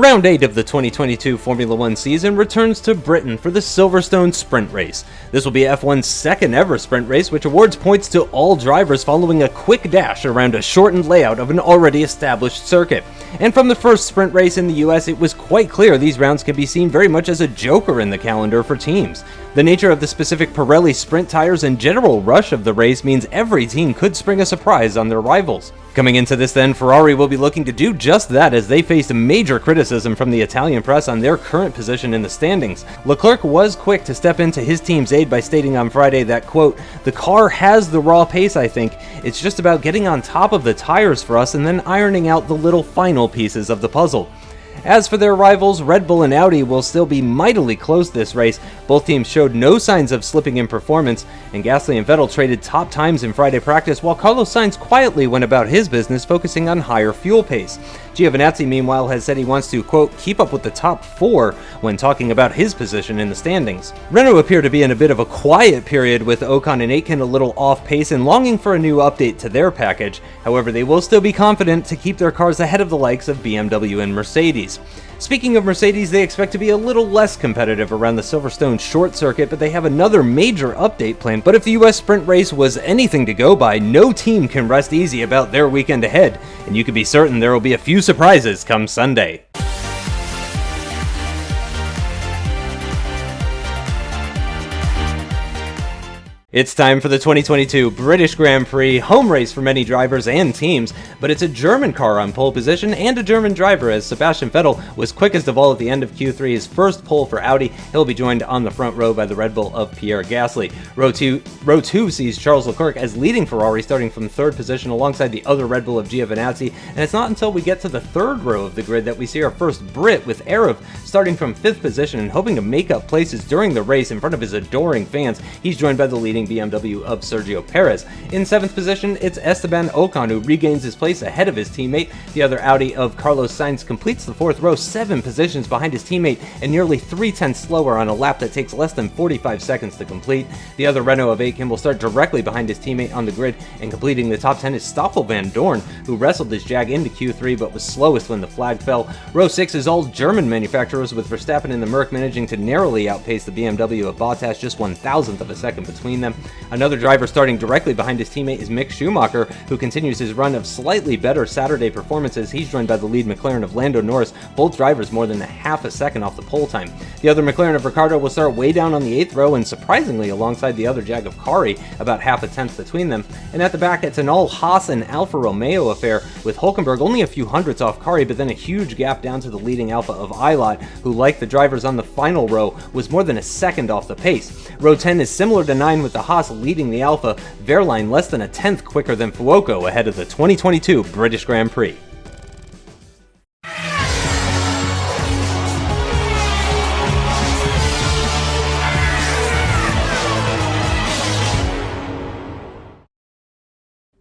Round 8 of the 2022 Formula 1 season returns to Britain for the Silverstone Sprint Race. This will be F1's second ever sprint race, which awards points to all drivers following a quick dash around a shortened layout of an already established circuit. And from the first sprint race in the US, it was quite clear these rounds can be seen very much as a joker in the calendar for teams. The nature of the specific Pirelli sprint tires and general rush of the race means every team could spring a surprise on their rivals. Coming into this then, Ferrari will be looking to do just that as they faced major criticism from the Italian press on their current position in the standings. Leclerc was quick to step into his team's aid by stating on Friday that, quote, "The car has the raw pace, I think. It's just about getting on top of the tires for us and then ironing out the little final pieces of the puzzle." As for their rivals, Red Bull and Audi will still be mightily close this race. Both teams showed no signs of slipping in performance, and Gasly and Vettel traded top times in Friday practice, while Carlos Sainz quietly went about his business, focusing on higher fuel pace. Giovinazzi, meanwhile, has said he wants to, quote, "keep up with the top four" when talking about his position in the standings. Renault appear to be in a bit of a quiet period, with Ocon and Aitken a little off pace and longing for a new update to their package. However, they will still be confident to keep their cars ahead of the likes of BMW and Mercedes. Speaking of Mercedes, they expect to be a little less competitive around the Silverstone short circuit, but they have another major update planned. But if the US sprint race was anything to go by, no team can rest easy about their weekend ahead, and you can be certain there will be a few surprises come Sunday. It's time for the 2022 British Grand Prix, home race for many drivers and teams, but it's a German car on pole position and a German driver, as Sebastian Vettel was quickest of all at the end of Q3, his first pole for Audi. He'll be joined on the front row by the Red Bull of Pierre Gasly. Row 2 sees Charles Leclerc as leading Ferrari, starting from third position alongside the other Red Bull of Giovinazzi, and it's not until we get to the third row of the grid that we see our first Brit, with aarava starting from fifth position and hoping to make up places during the race in front of his adoring fans. He's joined by the leading BMW of Sergio Perez. In seventh position, it's Esteban Ocon, who regains his place ahead of his teammate. The other Audi of Carlos Sainz completes the fourth row 7 positions behind his teammate and nearly 3/10 slower on a lap that takes less than 45 seconds to complete. The other Renault of Aitken will start directly behind his teammate on the grid, and completing the top 10 is Stoffel Van Dorn, who wrestled his Jag into Q3 but was slowest when the flag fell. Row 6 is all German manufacturers, with Verstappen and the Merc managing to narrowly outpace the BMW of Bottas, just 1/1000th of a second between them. Another driver starting directly behind his teammate is Mick Schumacher, who continues his run of slightly better Saturday performances. He's joined by the lead McLaren of Lando Norris, both drivers more than a half a second off the pole time. The other McLaren of Ricciardo will start way down on the 8th row, and surprisingly alongside the other Jag of Kari, about half a tenth between them. And at the back, it's an all Haas and Alfa Romeo affair, with Hülkenberg only a few hundredths off Kari, but then a huge gap down to the leading Alfa of Ilott, who, like the drivers on the final row, was more than a second off the pace. Row 10 is similar to 9, with the Haas leading the Alfa, Wehrlein less than a tenth quicker than Fuoco ahead of the 2022 British Grand Prix.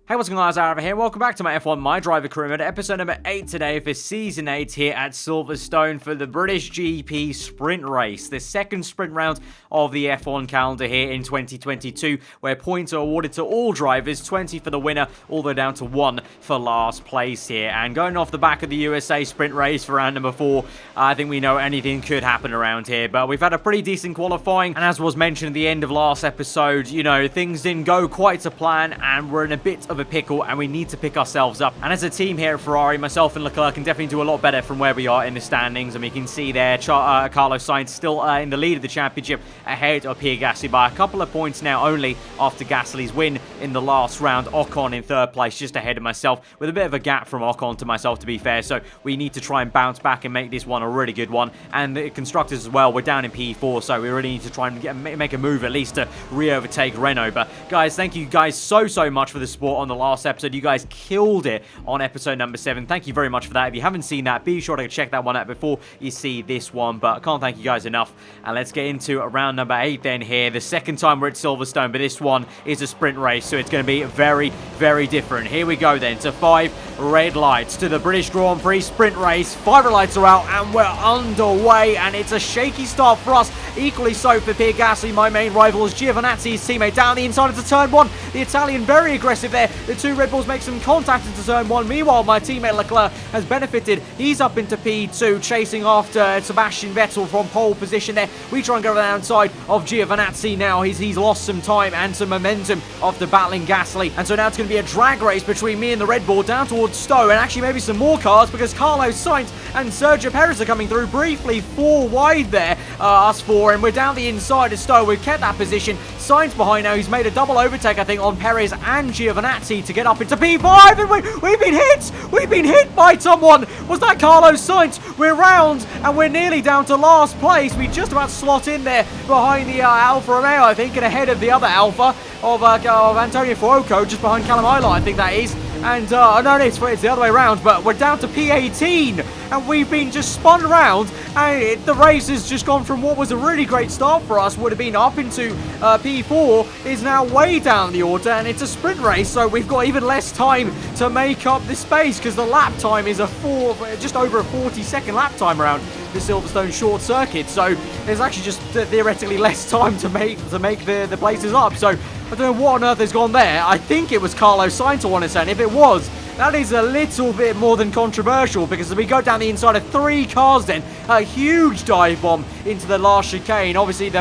Hey, what's going on, guys? Aarava here. Welcome back to my F1 MyDriver Career Mode, episode number 8 today for Season 8 here at Silverstone for the British GP Sprint Race, the second sprint round of the F1 calendar here in 2022, where points are awarded to all drivers, 20 for the winner, all the way down to 1 for last place here. And going off the back of the USA Sprint Race for round number 4, I think we know anything could happen around here, but we've had a pretty decent qualifying, and as was mentioned at the end of last episode, you know, things didn't go quite to plan, and we're in a bit of a pickle, and we need to pick ourselves up. And as a team here at Ferrari, myself and Leclerc can definitely do a lot better from where we are in the standings, and we can see there Carlos Sainz still in the lead of the championship, ahead of Pierre Gasly by a couple of points now only after Gasly's win in the last round. Ocon in third place, just ahead of myself, with a bit of a gap from Ocon to myself, to be fair, so we need to try and bounce back and make this one a really good one. And the constructors as well, we're down in P4, so we really need to try and make a move at least to re-overtake Renault. But guys, thank you guys so much for the support on the last episode. You guys killed it on episode number 7. Thank you very much for that. If you haven't seen that, be sure to check that one out before you see this one, but I can't thank you guys enough. And let's get into round number 8 then here. The second time we're at Silverstone, but this one is a sprint race, so it's going to be very different. Here we go then to 5 red lights to the British Grand Prix sprint race. 5 red lights are out and we're underway, and it's a shaky start for us, equally so for Pierre Gasly, my main rival, as Giovinazzi's teammate down the inside into turn 1. The Italian very aggressive there, the two Red Bulls make some contact into turn 1. Meanwhile, my teammate Leclerc has benefited. He's up into P2, chasing after Sebastian Vettel from pole position there. We try and go around the outside of Giovinazzi now. He's lost some time and some momentum after battling Gasly. And so now it's going to be a drag race between me and the Red Bull down towards Stowe, and actually maybe some more cars because Carlos Sainz and Sergio Perez are coming through briefly 4 wide there, us 4, and we're down the inside of Stowe. We've kept that position. Sainz behind now. He's made a double overtake, I think, on Perez and Giovinazzi to get up into P5, and we've been hit! We've been hit by someone! Was that Carlos Sainz? We're round, and we're nearly down to last place. We just about slot in there behind the Alfa Romeo, I think, and ahead of the other Alfa of Antonio Fuoco, just behind Callum Isla, I think that is. And, no, it's the other way around, but we're down to P18, and we've been just spun around, and the race has just gone from what was a really great start for us, would have been up into P4, is now way down the order, and it's a sprint race, so we've got even less time to make up the space, because the lap time is just over a 40-second lap time around the Silverstone short circuit, so there's actually just theoretically less time to make the places up. So I don't know what on earth has gone there. I think it was Carlos Sainz, I want to say, and if it was, that is a little bit more than controversial, because as we go down the inside of 3 cars then, a huge dive bomb into the last chicane. Obviously the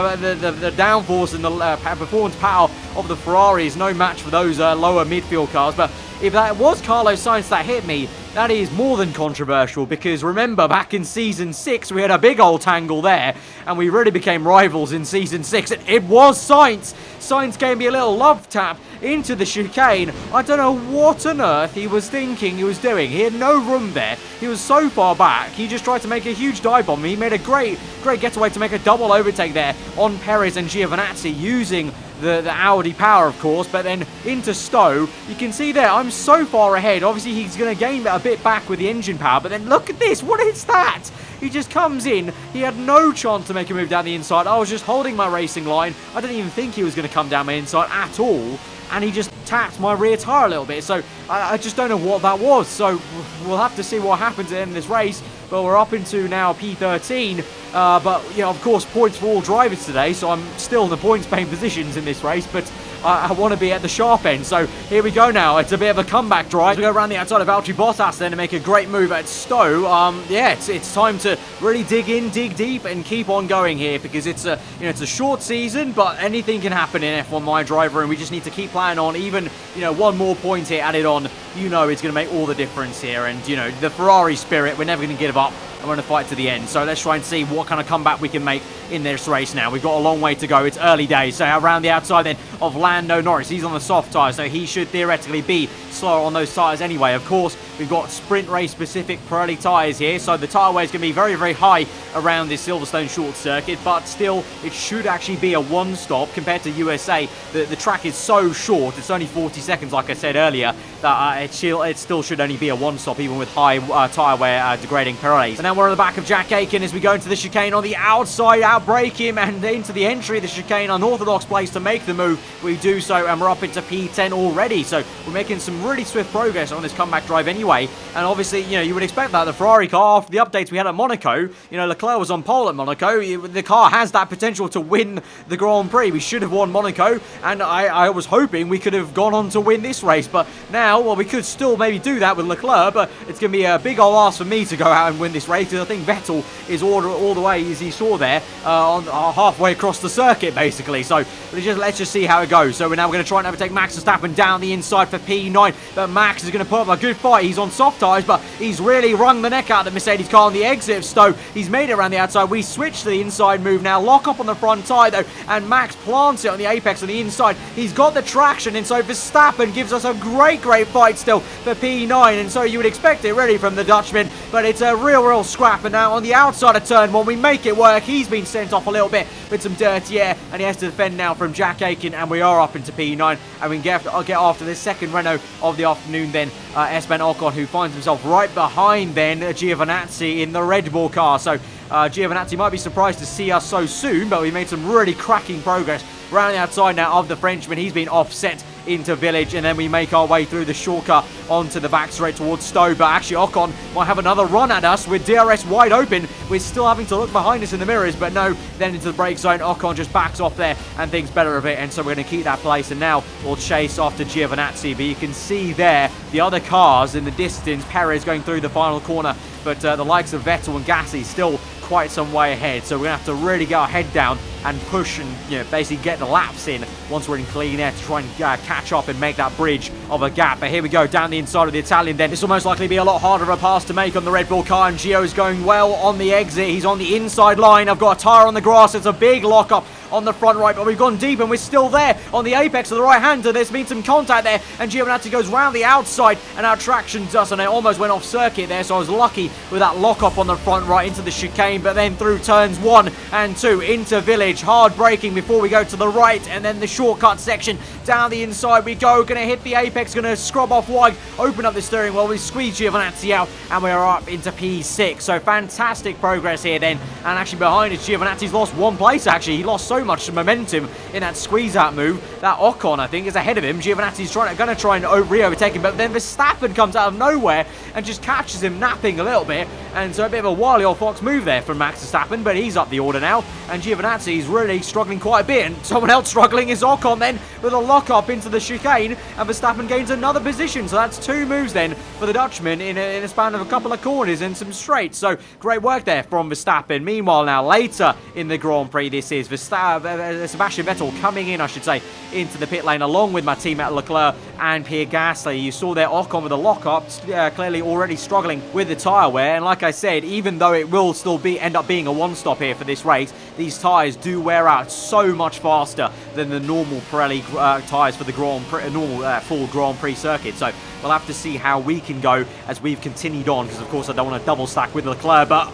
downforce and the performance power of the Ferrari is no match for those lower midfield cars, but if that was Carlos Sainz that hit me, that is more than controversial, because remember, back in Season 6, we had a big old tangle there, and we really became rivals in Season 6. It was Sainz. Sainz gave me a little love tap into the chicane. I don't know what on earth he was thinking he was doing. He had no room there. He was so far back. He just tried to make a huge dive bomb. He made a great getaway to make a double overtake there on Perez and Giovinazzi using the Audi power, of course, but then into Stowe. You can see there, I'm so far ahead. Obviously, he's going to gain a bit back with the engine power, but then look at this. What is that? He just comes in. He had no chance to make a move down the inside. I was just holding my racing line. I didn't even think he was going to come down my inside at all, and he just tapped my rear tyre a little bit. So I just don't know what that was. So we'll have to see what happens at the end of this race. But we're up into now P13. But, you know, of course, points for all drivers today, so I'm still in the points-paying positions in this race, but I want to be at the sharp end. So here we go now. It's a bit of a comeback drive. We go around the outside of Valtteri Bottas then to make a great move at Stowe. Yeah, it's time to really dig in, dig deep, and keep on going here, because it's a short season, but anything can happen in F1 MyDriver, and we just need to keep playing on. Even, one more point here added on, it's going to make all the difference here. And, the Ferrari spirit, we're never going to give up. I'm going to fight to the end. So let's try and see what kind of comeback we can make in this race now. We've got a long way to go. It's early days. So around the outside then of Lando Norris. He's on the soft tyres, so he should theoretically be slower on those tyres anyway. Of course, we've got sprint race specific Pirelli tyres here, so the tyre wear is going to be very, very high around this Silverstone short circuit, but still, it should actually be a one-stop compared to USA. The track is so short, it's only 40 seconds, like I said earlier, that it still should only be a one-stop, even with high tyre wear degrading Pirelli. So now we're on the back of Jack Aitken as we go into the chicane on the outside, outbrake him, and into the entry of the chicane, unorthodox place to make the move. We do so, and we're up into P10 already, so we're making some really swift progress on this comeback drive anyway. And obviously, you would expect that the Ferrari car, after the updates we had at Monaco, Leclerc was on pole at Monaco. The car has that potential to win the Grand Prix. We should have won Monaco, and I was hoping we could have gone on to win this race. But now, well, we could still maybe do that with Leclerc, but it's going to be a big old ask for me to go out and win this race, because I think Vettel is all the way, as he saw there, halfway across the circuit, basically. So let's just see how it goes. So we're now going to try and overtake Max Verstappen down the inside for P9, but Max is going to put up a good fight. He's on soft tyres, but he's really wrung the neck out of the Mercedes car on the exit of Stowe. He's made it around the outside. We switch to the inside move now, lock up on the front tyre though, and Max plants it on the apex on the inside. He's got the traction, and so Verstappen gives us a great fight still for P9, and so you would expect it really from the Dutchman, but it's a real scrap. And now on the outside of turn 1, we make it work. He's been sent off a little bit with some dirty air, and he has to defend now from Jack Aitken, and we are up into P9, and we can get after this second Renault of the afternoon then, Esteban Ocon, who finds himself right behind then Giovinazzi in the Red Bull car. So Giovinazzi might be surprised to see us so soon, but we made some really cracking progress around the outside now of the Frenchman. He's been offset into Village, and then we make our way through the shortcut onto the back straight towards Stowe. But actually Ocon might have another run at us with DRS wide open. We're still having to look behind us in the mirrors, but no, then into the brake zone. Ocon just backs off there and thinks better of it, and so we're going to keep that place, and now we'll chase after Giovinazzi. But you can see there the other cars in the distance. Perez going through the final corner, but the likes of Vettel and Gasly still quite some way ahead, so we're gonna have to really get our head down and push and basically get the laps in once we're in clean air to try and catch up and make that bridge of a gap. But here we go down the inside of the Italian. Then this will most likely be a lot harder of a pass to make on the Red Bull car, and Gio's going well on the exit. He's on the inside line. I've got a tyre on the grass. It's a big lockup on the front right, but we've gone deep and we're still there on the apex of the right hander. There's been some contact there, and Giovinazzi goes round the outside and our traction's us, and it almost went off circuit there, so I was lucky with that lockup on the front right into the chicane. But then through turns 1 and 2 into Village, hard braking before we go to the right, and then the shortcut section down the inside we go. Gonna hit the apex, gonna scrub off wide, open up the steering wheel, we squeeze Giovinazzi out, and we're up into P6. So fantastic progress here then, and actually behind us Giovinazzi's lost 1 place. Actually, he lost so much momentum in that squeeze out move that Ocon, I think, is ahead of him. Giovinazzi's gonna try and re-overtake him, but then Verstappen comes out of nowhere and just catches him napping a little bit, and so a bit of a wily old fox move there from Max Verstappen, but he's up the order now, and Giovinazzi's really struggling quite a bit, and someone else struggling is Ocon then with a lock-up into the chicane, and Verstappen gains another position. So that's 2 moves then for the Dutchman in a span of a couple of corners and some straights. So great work there from Verstappen. Meanwhile now, later in the Grand Prix, this is Sebastian Vettel coming in, I should say, into the pit lane along with my teammate Leclerc and Pierre Gasly. You saw there Ocon with a lock-up, clearly already struggling with the tyre wear, and like I said, even though it will still end up being a one-stop here for this race, these tyres do wear out so much faster than the normal Pirelli tyres for the full Grand Prix circuit. So we'll have to see how we can go as we've continued on, because of course I don't want to double stack with Leclerc, but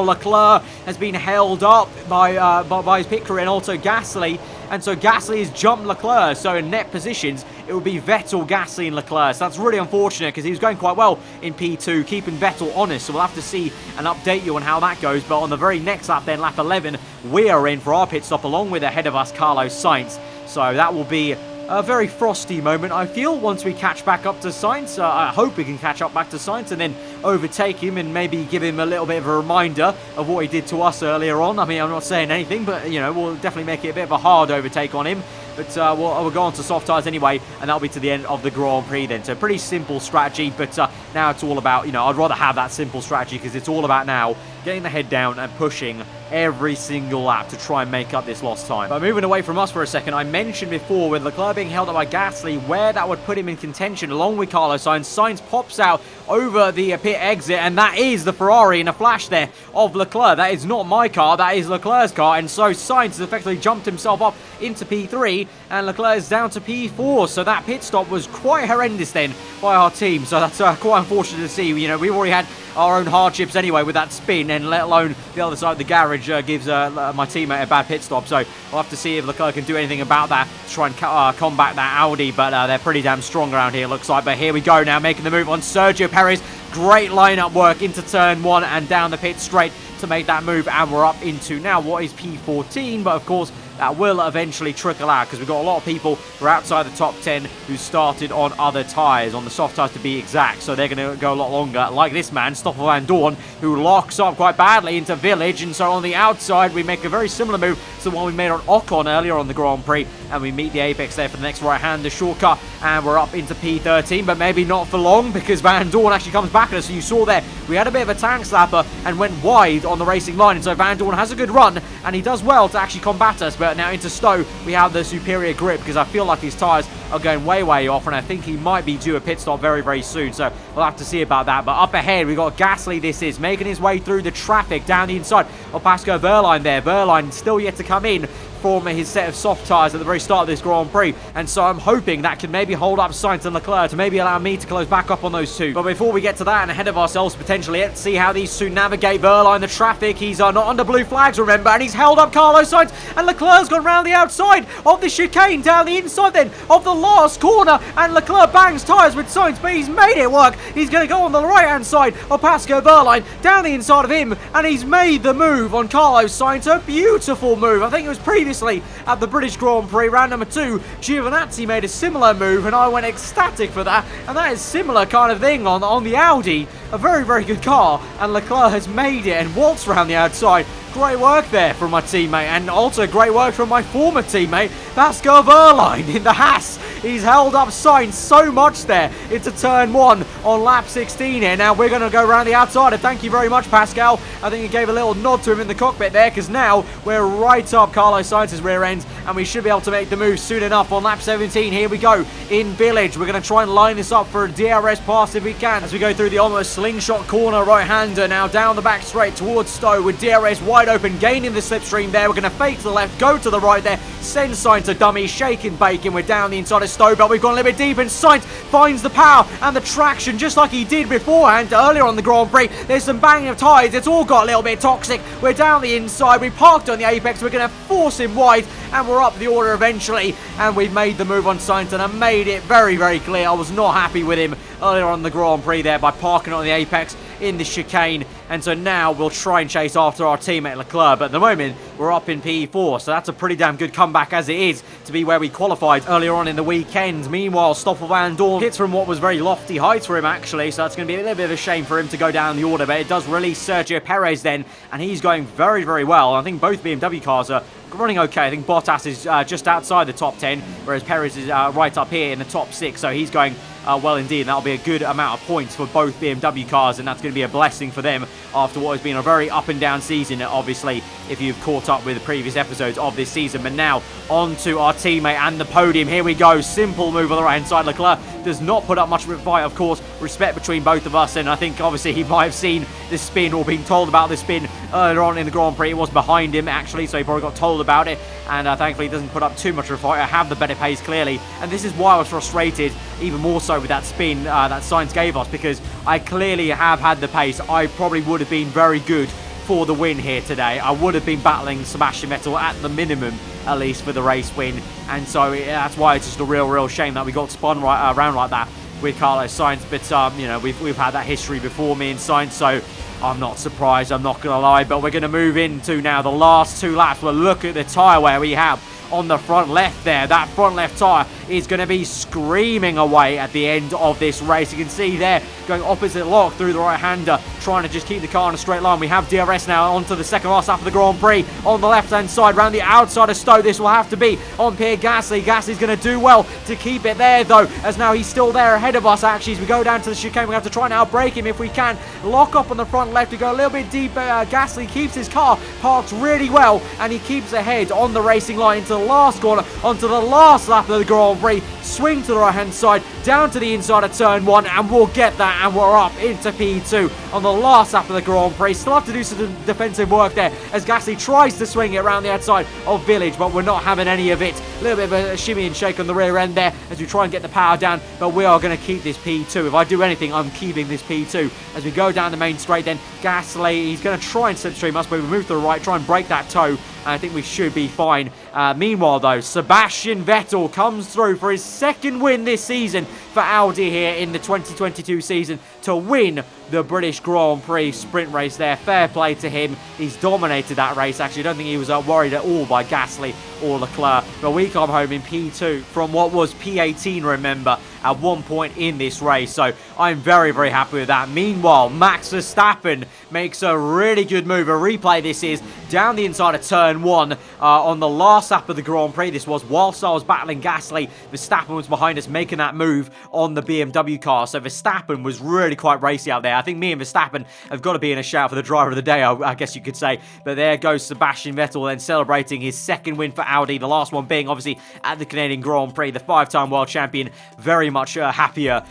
Leclerc has been held up by his pit crew and also Gasly, and so Gasly has jumped Leclerc. So in net positions it will be Vettel, Gasly and Leclerc. So that's really unfortunate because he was going quite well in P2, keeping Vettel honest. So we'll have to see and update you on how that goes. But on the very next lap then, lap 11, we are in for our pit stop along with ahead of us Carlos Sainz. So that will be a very frosty moment, I feel, once we catch back up to Sainz. I hope we can catch up back to Sainz and then overtake him and maybe give him a little bit of a reminder of what he did to us earlier on. I mean, I'm not saying anything, but, we'll definitely make it a bit of a hard overtake on him. But we'll go on to soft tyres anyway, and that'll be to the end of the Grand Prix then. So pretty simple strategy, but now it's all about, I'd rather have that simple strategy because it's all about now getting the head down and pushing every single lap to try and make up this lost time. But moving away from us for a second, I mentioned before with Leclerc being held up by Gasly where that would put him in contention along with Carlos Sainz. Sainz pops out over the pit exit, and that is the Ferrari in a flash there of Leclerc. That is not my car, that is Leclerc's car, and so Sainz has effectively jumped himself up into P3 and Leclerc is down to P4. So that pit stop was quite horrendous then by our team, so that's quite unfortunate to see. We've already had our own hardships anyway with that spin, and let alone the other side of the garage gives my teammate a bad pit stop. So we'll have to see if Leclerc can do anything about that to try and combat that Audi, but they're pretty damn strong around here, looks like. But here we go now, making the move on Sergio Perez. Great lineup work into turn 1 and down the pit straight to make that move, and we're up into now what is P14, but of course that will eventually trickle out because we've got a lot of people who are outside the top 10 who started on other tyres, on the soft tyres to be exact, so they're going to go a lot longer, like this man, Stoffel Van Dorn, who locks up quite badly into Village. And so on the outside we make a very similar move to the one we made on Ocon earlier on the Grand Prix, and we meet the apex there for the next right-hander shortcut, and we're up into P13, but maybe not for long because Van Dorn actually comes back at us. So you saw there we had a bit of a tank slapper and went wide on the racing line, and so Van Dorn has a good run and he does well to actually combat us. But now into Stowe we have the superior grip because I feel like these tyres are going way off, and I think he might be due a pit stop very soon, so we'll have to see about that. But up ahead we got Gasly, this is making his way through the traffic down the inside of Pascal Wehrlein there. Wehrlein still yet to come in from his set of soft tyres at the very start of this Grand Prix, and so I'm hoping that can maybe hold up Sainz and Leclerc to maybe allow me to close back up on those two. But before we get to that and ahead of ourselves potentially, let's see how these two navigate Wehrlein the traffic. He's not under blue flags, remember, and he's held up Carlos Sainz, and Leclerc's gone round the outside of the chicane down the inside then of the last corner, and Leclerc bangs tyres with Sainz, but he's made it work. He's going to go on the right hand side of Pascal Wehrlein down the inside of him, and he's made the move on Carlos Sainz. A beautiful move. I think it was previously previously at the British Grand Prix, round number 2, Giovinazzi made a similar move, and I went ecstatic for that, and that is similar kind of thing on the Audi. A very, very good car, and Leclerc has made it and waltzed around the outside. Great work there from my teammate, and also great work from my former teammate, Pascal Wehrlein in the Haas. He's held up Sainz so much there into turn 1 on lap 16 here. Now we're going to go around the outside, and thank you very much, Pascal. I think he gave a little nod to him in the cockpit there, because now we're right up Carlos Sainz's rear end, and we should be able to make the move soon enough on lap 17. Here we go in Village. We're going to try and line this up for a DRS pass if we can, as we go through the almost slingshot corner right-hander now down the back straight towards Stowe with DRS wide open, gaining the slipstream there. We're going to fake to the left, go to the right there, send Sainz to dummy, shaking bacon. We're down the inside of Stowe, but we've gone a little bit deep, and Sainz finds the power and the traction just like he did beforehand earlier on the Grand Prix. There's some banging of tyres. It's all got a little bit toxic. We're down the inside. We parked on the apex. We're going to force him wide, and we're up the order eventually, and we've made the move on Sainz, and I made it very, very clear I was not happy with him earlier on the Grand Prix there by parking on the apex in the chicane, and so now we'll try and chase after our teammate Leclerc, but at the moment we're up in P4, so that's a pretty damn good comeback as it is to be where we qualified earlier on in the weekend. Meanwhile, Stoffel Van Dorn hits from what was very lofty heights for him actually, so that's going to be a little bit of a shame for him to go down the order, but it does release Sergio Perez then, and he's going very, very well. I think both BMW cars are running okay. I think Bottas is just outside the top 10, whereas Perez is right up here in the top 6, so he's going well indeed, and that'll be a good amount of points for both BMW cars, and that's going to be a blessing for them after what has been a very up and down season, obviously, if you've caught up with the previous episodes of this season. But now on to our teammate and the podium. Here we go, simple move on the right hand side. Leclerc does not put up much of a fight, of course, respect between both of us, and I think obviously he might have seen this spin or been told about this spin earlier on in the Grand Prix. It was behind him actually, so he probably got told about it, and thankfully he doesn't put up too much of a fight. I have the better pace clearly, and this is why I was frustrated even more so with that spin that Sainz gave us, because I clearly have had the pace. I probably would have been very good for the win here today. I would have been battling Sebastian Vettel at the minimum, at least for the race win, and so that's why it's just a real shame that we got spun right around like that with Carlos Sainz. But you know, we've had that history before, me and Sainz, so I'm not surprised, I'm not gonna lie. But we're gonna move into now the last 2 laps. We'll look at the tyre wear we have on the front left there. That front left tyre is going to be screaming away at the end of this race. You can see there, going opposite lock through the right-hander, trying to just keep the car in a straight line. We have DRS now onto the second last lap of the Grand Prix on the left-hand side, round the outside of Stowe. This will have to be on Pierre Gasly. Gasly's going to do well to keep it there, though, as now he's still there ahead of us, actually, as we go down to the chicane. We have to try and outbrake him if we can. Lock up on the front left to go a little bit deeper. Gasly keeps his car parked really well, and he keeps ahead on the racing line into the last corner, onto the last lap of the Grand Prix. Swing to the right hand side, down to the inside of turn 1, and we'll get that, and we're up into P2 on the last lap of the Grand Prix. Still have to do some defensive work there as Gasly tries to swing it around the outside of Village, but we're not having any of it. A little bit of a shimmy and shake on the rear end there as we try and get the power down, but we are going to keep this P2. If I do anything, I'm keeping this P2 as we go down the main straight. Then Gasly, he's going to try and slipstream us, but we move to the right, try and break that toe, and I think we should be fine. Meanwhile, though, Sebastian Vettel comes through for his second win this season for Audi here in the 2022 season to win the British Grand Prix sprint race there. Fair play to him. He's dominated that race, actually. I don't think he was worried at all by Gasly or Leclerc. But we come home in P2 from what was P18, remember, at one point in this race. So I'm very, very happy with that. Meanwhile, Max Verstappen makes a really good move. A replay this is down the inside of turn 1 on the last lap of the Grand Prix. This was whilst I was battling Gasly. Verstappen was behind us making that move on the BMW car. So Verstappen was really quite racy out there. I think me and Verstappen have got to be in a shout for the driver of the day, I guess you could say. But there goes Sebastian Vettel then celebrating his second win for Audi. The last one being obviously at the Canadian Grand Prix. The 5-time world champion very much happier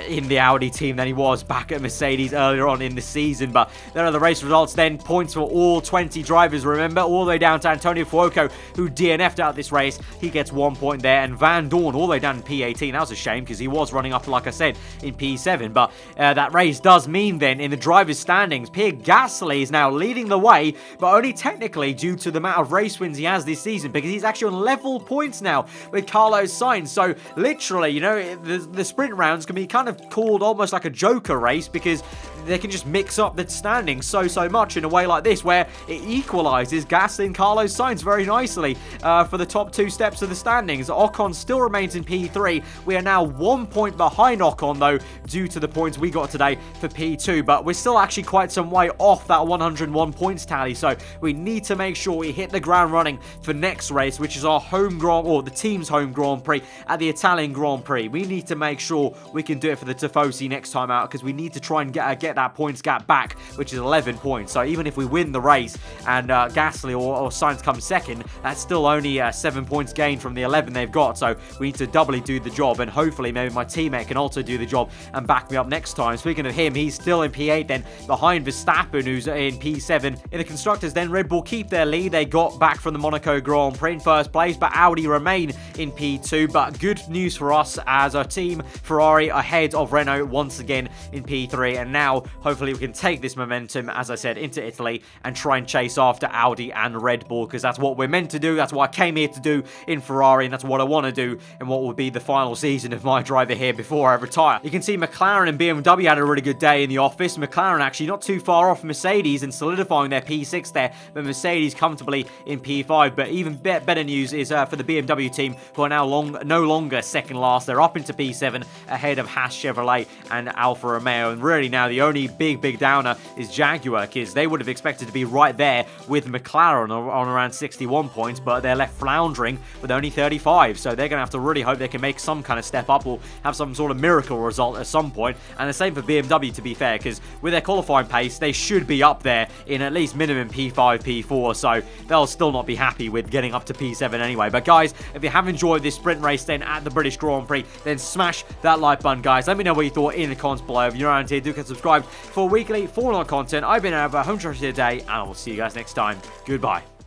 in the Audi team than he was back at Mercedes earlier on in the season. But there are the race results then. Points for all 20 drivers, remember, all the way down to Antonio Fuoco, who DNF'd out this race. He gets 1 point there, and Van Dorn all the way down in P18. That was a shame because he was running up, like I said, in P7. But that race does mean then in the drivers' standings, Pierre Gasly is now leading the way, but only technically due to the amount of race wins he has this season, because he's actually on level points now with Carlos Sainz. So literally, you know, the sprint rounds can be kind of called almost like a joker race, because they can just mix up the standings so much in a way like this, where it equalizes Gasly and Carlos Sainz very nicely for the top 2 steps of the standings. Ocon still remains in P3. We are now 1 point behind Ocon, though, due to the points we got today for P2, but we're still actually quite some way off that 101 points tally, so we need to make sure we hit the ground running for next race, which is our home Grand, or the team's home Grand Prix at the Italian Grand Prix. We need to make sure we can do it for the Tifosi next time out, because we need to try and get that points gap back, which is 11 points. So even if we win the race and Gasly or Sainz comes second, that's still only 7 points gained from the 11 they've got. So we need to doubly do the job, and hopefully maybe my teammate can also do the job and back me up next time. Speaking of him, he's still in P8 then, behind Verstappen, who's in P7. In the Constructors then, Red Bull keep their lead. They got back from the Monaco Grand Prix in first place, but Audi remain in P2. But good news for us as a team, Ferrari ahead of Renault once again in P3, and now hopefully we can take this momentum, as I said, into Italy and try and chase after Audi and Red Bull, because that's what we're meant to do. That's what I came here to do in Ferrari, and that's what I want to do in what will be the final season of my driver here before I retire. You can see McLaren and BMW had a really good day in the office. McLaren actually not too far off Mercedes and solidifying their P6 there, but Mercedes comfortably in P5. But even better news is for the BMW team, who are now no longer second last. They're up into P7 ahead of Haas, Chevrolet and Alfa Romeo. And really now the only big downer is Jaguar, because they would have expected to be right there with McLaren on around 61 points, but they're left floundering with only 35. So they're going to have to really hope they can make some kind of step up or have some sort of miracle result at some point. And the same for BMW, to be fair, because with their qualifying pace, they should be up there in at least minimum P5, P4. So they'll still not be happy with getting up to P7 anyway. But guys, if you have enjoyed this sprint race then at the British Grand Prix, then smash that like button, guys. Let me know what you thought in the comments below. If you're around here, do get subscribed for weekly Formula content. I've been Aarava, home trainer today, and I will see you guys next time. Goodbye.